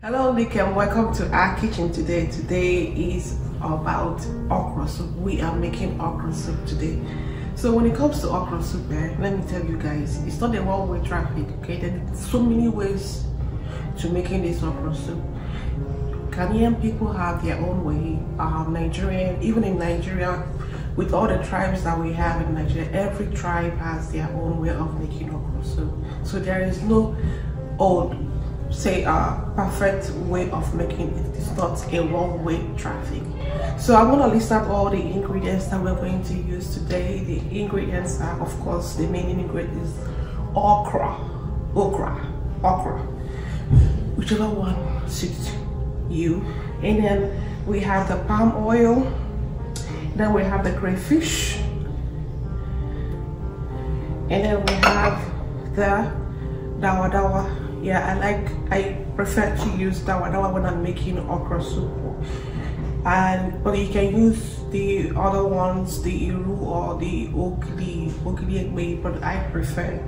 Hello, Nick, and welcome to our kitchen today. Today is about okra soup. We are making okra soup today. So when it comes to okra soup, let me tell you guys, it's not a one-way traffic. Okay, there's so many ways to making this okra soup. Ghanaian people have their own way. Nigerian, even in Nigeria, with all the tribes that we have in Nigeria, every tribe has their own way of making okra soup. So there is no old, say, perfect way of making it. It's not a one-way traffic. So I'm going to list out all the ingredients that we're going to use today. The ingredients are, of course, the main ingredient is okra, whichever one suits you. And then we have the palm oil, then we have the crayfish, and then we have the dawadawa. Yeah, I prefer to use dawadawa when I'm making okra soup, but you can use the other ones, the iru or the okli, but I prefer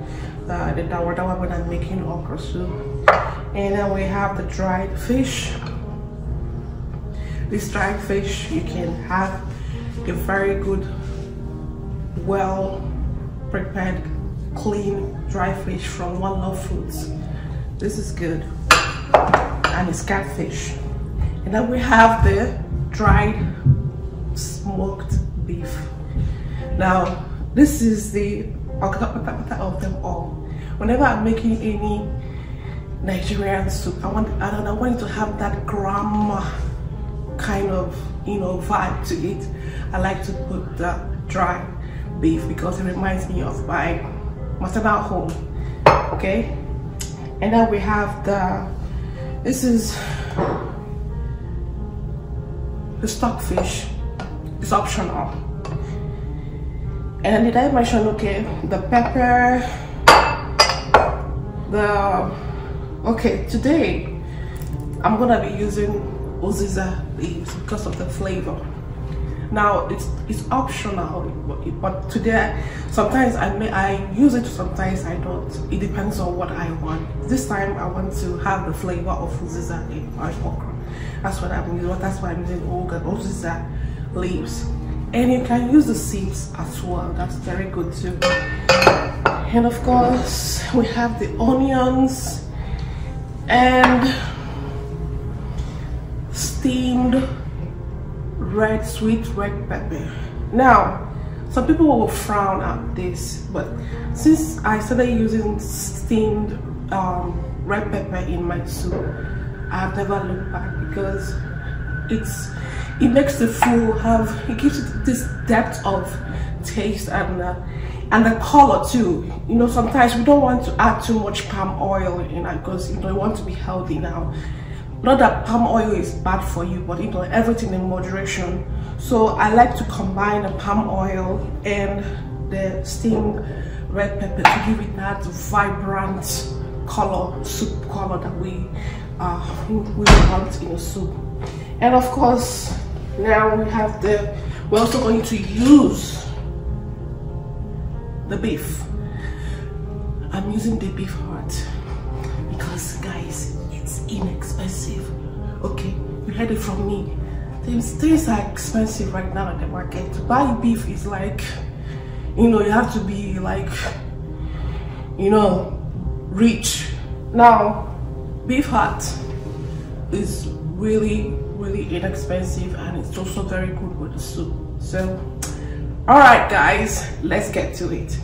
the dawadawa when I'm making okra soup. And then we have the dried fish. This dried fish, you can have a very good, well prepared, clean dry fish from One Love Foods. This is good, and it's catfish. And then we have the dried smoked beef. Now this is the okta of them all. Whenever I'm making any Nigerian soup, I want it to have that grandma kind of, vibe to it. I like to put the dry beef because it reminds me of my maternal home. Okay. And then we have this is the stockfish. It's optional. And then did I mention, okay, the pepper, today I'm gonna be using uziza leaves because of the flavor. Now it's optional, but today sometimes I use it, sometimes I don't. It depends on what I want. This time I want to have the flavor of uziza in my okra. That's what I'm using. That's why I'm using uziza leaves. And you can use the seeds as well. That's very good too. And of course we have the onions and steamed sweet red pepper. Now some people will frown at this, but since I started using steamed red pepper in my soup, I've never looked back because it makes the food it gives it this depth of taste and the color too. Sometimes we don't want to add too much palm oil in it because we want to be healthy now. Not that palm oil is bad for you, but everything in moderation. So I like to combine the palm oil and the steamed red pepper to give it that vibrant color, soup color that we want in a soup. And of course, now we're also going to use the beef. I'm using the beef heart because, guys, it's inexpensive. Okay, you heard it from me. Things are expensive right now at the market. To buy beef is like, you have to be like, rich. Now, beef heart is really, really inexpensive, and it's also very good with the soup. So, all right, guys, let's get to it.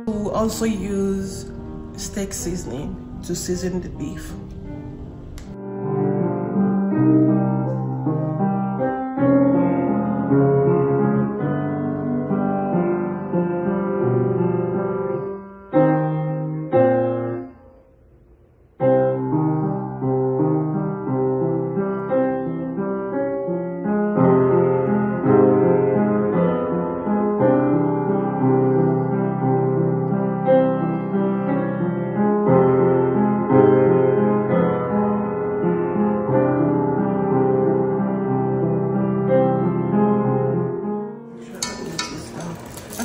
We'll also use steak seasoning to season the beef.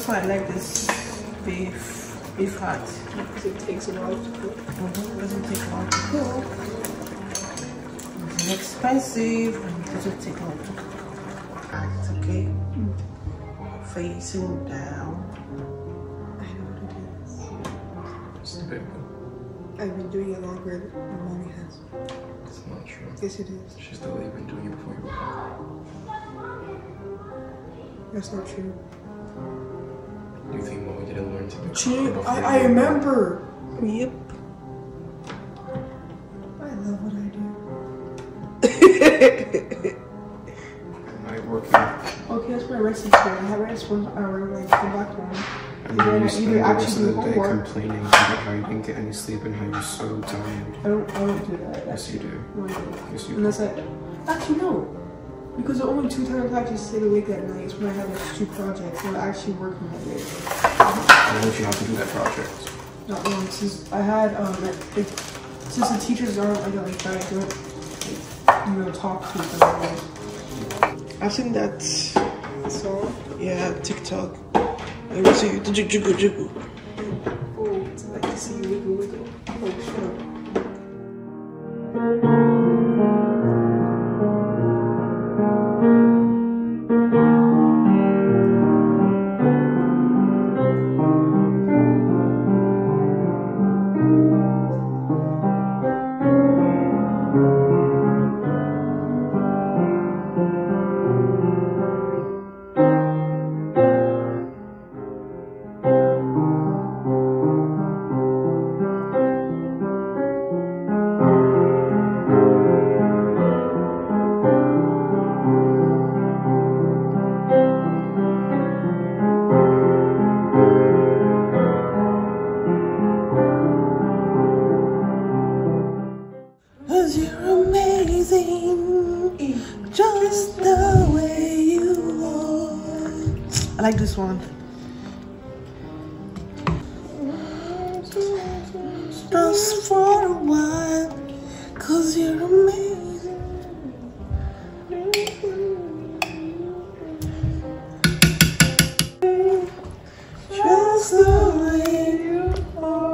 That's why I like this beef. It's hot. Because it takes a while to cook. It doesn't take long to cook. It's expensive and it doesn't take long to cook. It's okay. Facing down. I know what it is. It's the big one. I've been doing it longer than Mommy has. It's not true. Yes, it is. She's literally been doing it before you were born. That's not true. You think Mommy didn't learn to do it? I remember. Yep. I love what I do. Am I working? Okay, that's my rest today. I have rest for an hour, like come back home. And then you spend the rest of the day complaining about how you didn't get any sleep and how you're so tired. I don't do that. Yes, you do. No, I don't. Yes, you do. Unless actually no. Because the only 2 times I actually stay awake at night is when I have like 2 projects and I actually work on that day. Why don't you have to do that project? Not long, since I had since the teachers aren't like that, I don't like, talk to them. I've seen that So TikTok. It was you jiggle jiggle. oh, it's like to see you wiggle wiggle. Oh sure. You're amazing, just the way you are. I like this one. Just for a while, 'cause you're amazing. Just the way you are.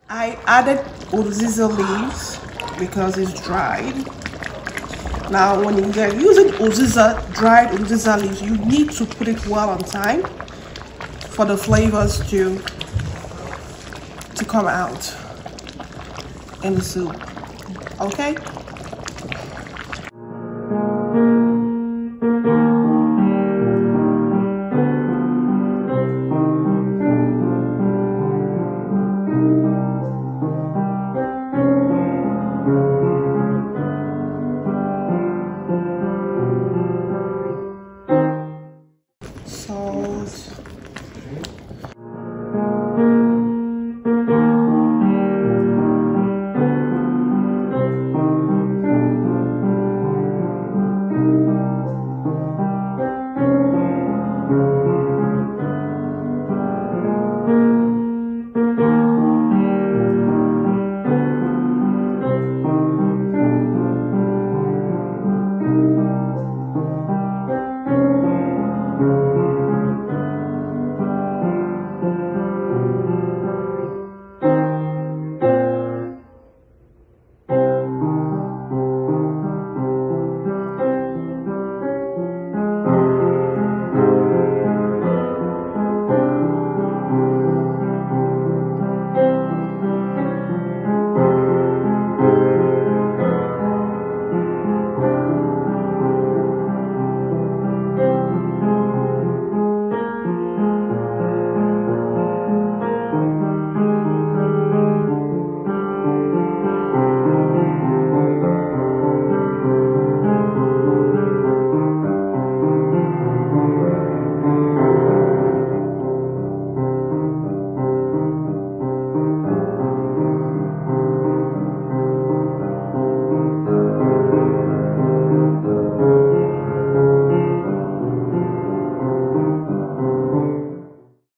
I added uziza leaves because it's dried. Now, when you're using dried uziza leaves, you need to put it well on time for the flavors to come out in the soup. Okay?